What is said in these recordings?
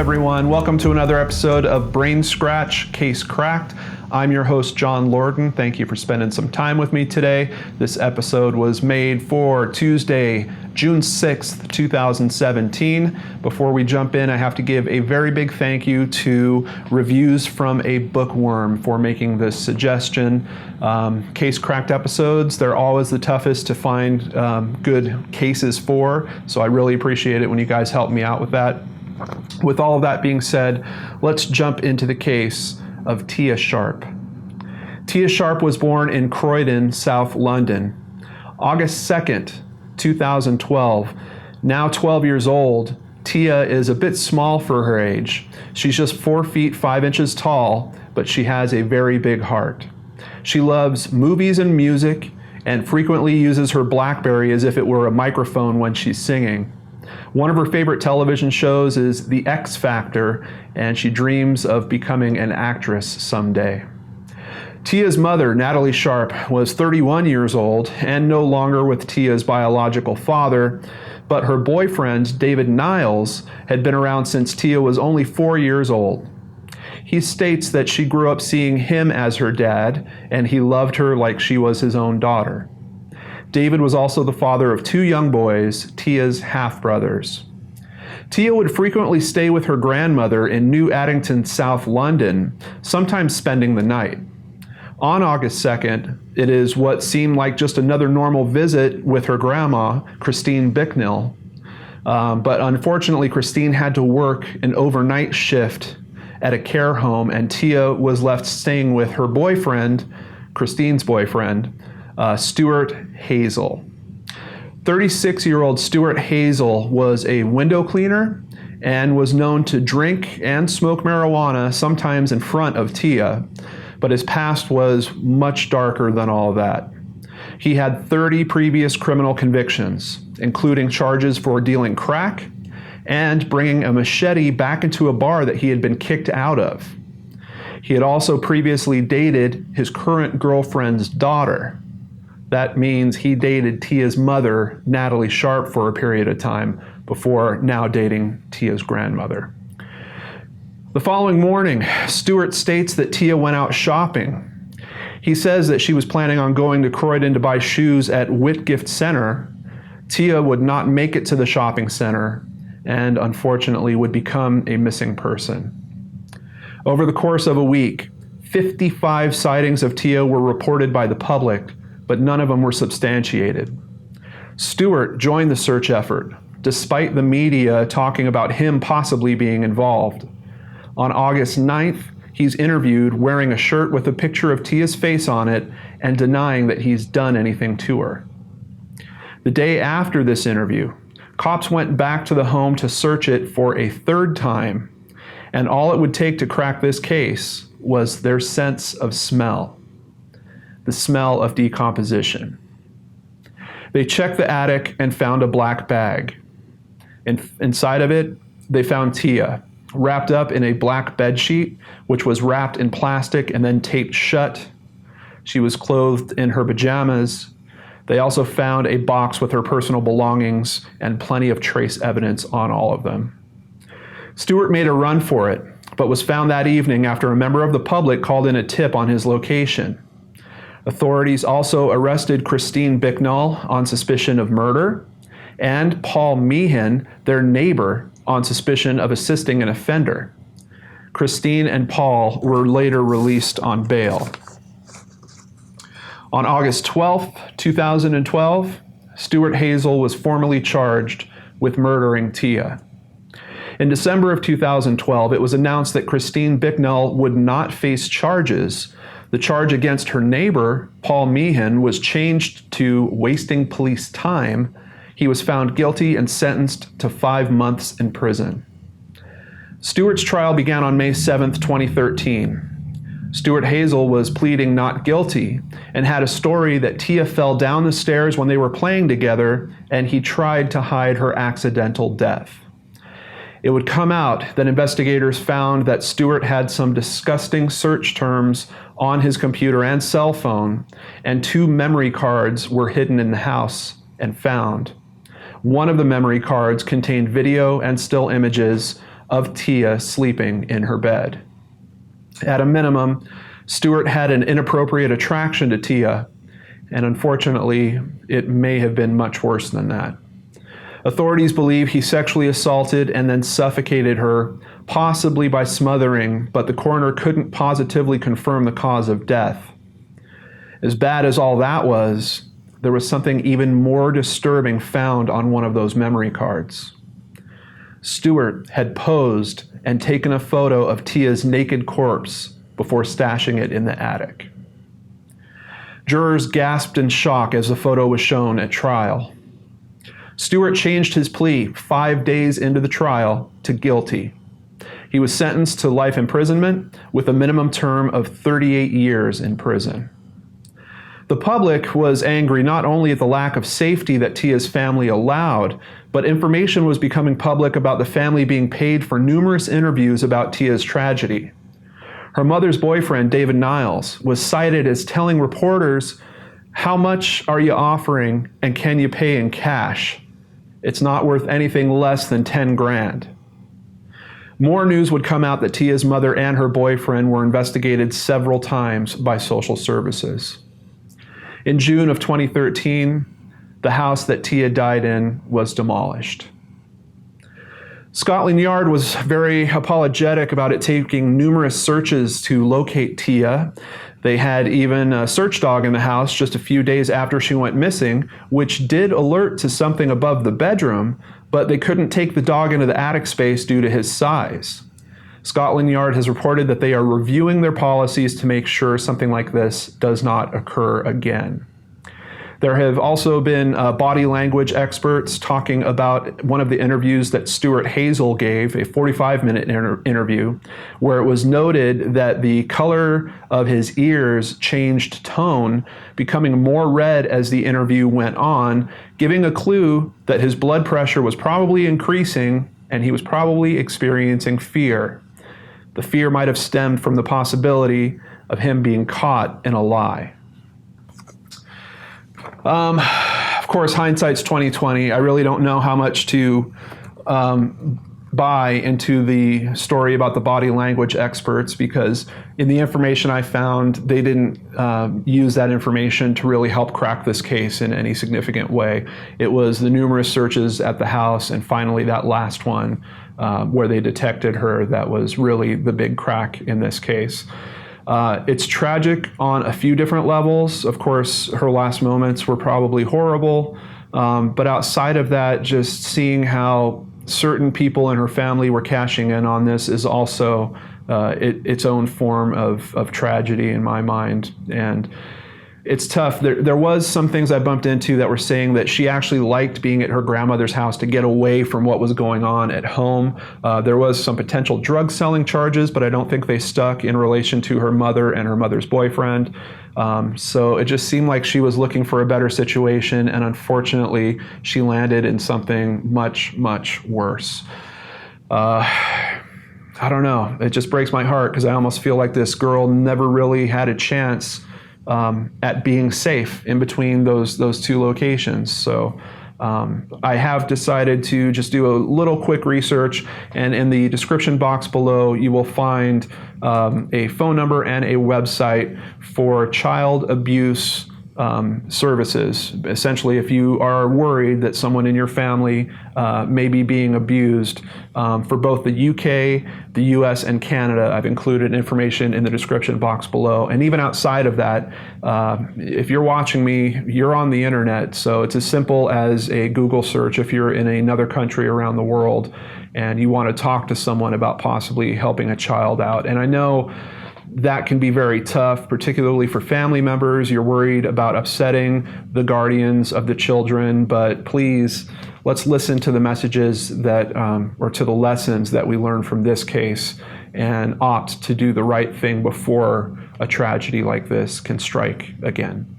everyone. Welcome to another episode of Brain Scratch Case Cracked. I'm your host, John Lorden. Thank you for spending some time with me today. This episode was made for Tuesday, June 6th, 2017. Before we jump in, I have to give a very big thank you to Reviews from a Bookworm for making this suggestion. Case Cracked episodes, they're always the toughest to find good cases for, so I really appreciate it when you guys help me out with that. With all of that being said, let's jump into the case of Tia Sharp. Tia Sharp was born in Croydon, South London, August 2nd, 2012. Now 12 years old, Tia is a bit small for her age. She's just 4 feet 5 inches tall, but she has a very big heart. She loves movies and music and frequently uses her BlackBerry as if it were a microphone when she's singing. One of her favorite television shows is The X Factor, and she dreams of becoming an actress someday. Tia's mother, Natalie Sharp, was 31 years old and no longer with Tia's biological father, but her boyfriend, David Niles, had been around since Tia was only 4 years old. He states that she grew up seeing him as her dad, and he loved her like she was his own daughter. David was also the father of 2 young boys, Tia's half-brothers. Tia would frequently stay with her grandmother in New Addington, South London, sometimes spending the night. On August 2nd, it is what seemed like just another normal visit with her grandma, Christine Bicknell. But unfortunately, Christine had to work an overnight shift at a care home, and Tia was left staying with her boyfriend, Christine's boyfriend, Stuart Hazel. 36-year-old Stuart Hazel was a window cleaner and was known to drink and smoke marijuana, sometimes in front of Tia, but his past was much darker than all of that. He had 30 previous criminal convictions, including charges for dealing crack and bringing a machete back into a bar that he had been kicked out of. He had also previously dated his current girlfriend's daughter. That means he dated Tia's mother, Natalie Sharp, for a period of time before now dating Tia's grandmother. The following morning, Stuart states that Tia went out shopping. He says that she was planning on going to Croydon to buy shoes at Whitgift Center. Tia would not make it to the shopping center and unfortunately would become a missing person. Over the course of a week, 55 sightings of Tia were reported by the public, but none of them were substantiated. Stuart joined the search effort, despite the media talking about him possibly being involved. On August 9th, he's interviewed wearing a shirt with a picture of Tia's face on it and denying that he's done anything to her. The day after this interview, cops went back to the home to search it for a third time, and all it would take to crack this case was their sense of smell. The smell of decomposition. They checked the attic and found a black bag. Inside of it, they found Tia, wrapped up in a black bedsheet, which was wrapped in plastic and then taped shut. She was clothed in her pajamas. They also found a box with her personal belongings and plenty of trace evidence on all of them. Stuart made a run for it, but was found that evening after a member of the public called in a tip on his location. Authorities also arrested Christine Bicknell on suspicion of murder and Paul Meehan, their neighbor, on suspicion of assisting an offender. Christine and Paul were later released on bail. On August 12, 2012, Stuart Hazel was formally charged with murdering Tia. In December of 2012, it was announced that Christine Bicknell would not face charges. The charge against her neighbor, Paul Meehan, was changed to wasting police time. He was found guilty and sentenced to 5 months in prison. Stewarts Trial began on May 7, 2013. Stuart Hazel was pleading not guilty and had a story that Tia fell down the stairs when they were playing together and he tried to hide her accidental death. It would come out that investigators found that Stuart had some disgusting search terms on his computer and cell phone, and 2 memory cards were hidden in the house and found. One of the memory cards contained video and still images of Tia sleeping in her bed. At a minimum, Stewart had an inappropriate attraction to Tia, and unfortunately, it may have been much worse than that. Authorities believe he sexually assaulted and then suffocated her, possibly by smothering, but the coroner couldn't positively confirm the cause of death. As bad as all that was, there was something even more disturbing found on one of those memory cards. Stewart had posed and taken a photo of Tia's naked corpse before stashing it in the attic. Jurors gasped in shock as the photo was shown at trial. Stewart changed his plea 5 days into the trial to guilty. He was sentenced to life imprisonment with a minimum term of 38 years in prison. The public was angry not only at the lack of safety that Tia's family allowed, but information was becoming public about the family being paid for numerous interviews about Tia's tragedy. Her mother's boyfriend, David Niles, was cited as telling reporters, "How much are you offering and can you pay in cash? It's not worth anything less than 10 grand. More news would come out that Tia's mother and her boyfriend were investigated several times by social services. In June of 2013, the house that Tia died in was demolished. Scotland Yard was very apologetic about it taking numerous searches to locate Tia. They had even a search dog in the house just a few days after she went missing, which did alert to something above the bedroom, but they couldn't take the dog into the attic space due to his size. Scotland Yard has reported that they are reviewing their policies to make sure something like this does not occur again. There have also been body language experts talking about one of the interviews that Stuart Hazel gave, a 45-minute interview, where it was noted that the color of his ears changed tone, becoming more red as the interview went on, giving a clue that his blood pressure was probably increasing and he was probably experiencing fear. The fear might have stemmed from the possibility of him being caught in a lie. Of course, hindsight's 2020. I really don't know how much to buy into the story about the body language experts, because in the information I found, they didn't use that information to really help crack this case in any significant way. It was the numerous searches at the house and finally that last one where they detected her that was really the big crack in this case. It's tragic on a few different levels. Of course, her last moments were probably horrible, but outside of that, just seeing how certain people in her family were cashing in on this is also its own form of tragedy in my mind. And it's tough. There was some things I bumped into that were saying that she actually liked being at her grandmother's house to get away from what was going on at home. There was some potential drug selling charges, but I don't think they stuck in relation to her mother and her mother's boyfriend. So it just seemed like she was looking for a better situation, and unfortunately, she landed in something much, much worse. I don't know. It just breaks my heart because I almost feel like this girl never really had a chance at being safe in between those two locations. So I have decided to just do a little quick research, and in the description box below you will find a phone number and a website for child abuse services. Essentially, if you are worried that someone in your family may be being abused, for both the UK, the US, and Canada, I've included information in the description box below. And even outside of that, if you're watching me, you're on the internet, so it's as simple as a Google search if you're in another country around the world and you want to talk to someone about possibly helping a child out. And I know that can be very tough, particularly for family members. You're worried about upsetting the guardians of the children, but please, let's listen to the messages that, or to the lessons that we learn from this case and opt to do the right thing before a tragedy like this can strike again.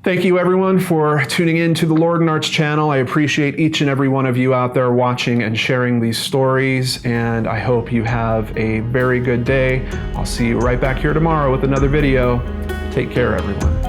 Thank you everyone for tuning in to the Lord and Arts channel. I appreciate each and every one of you out there watching and sharing these stories, and I hope you have a very good day. I'll see you right back here tomorrow with another video. Take care, everyone.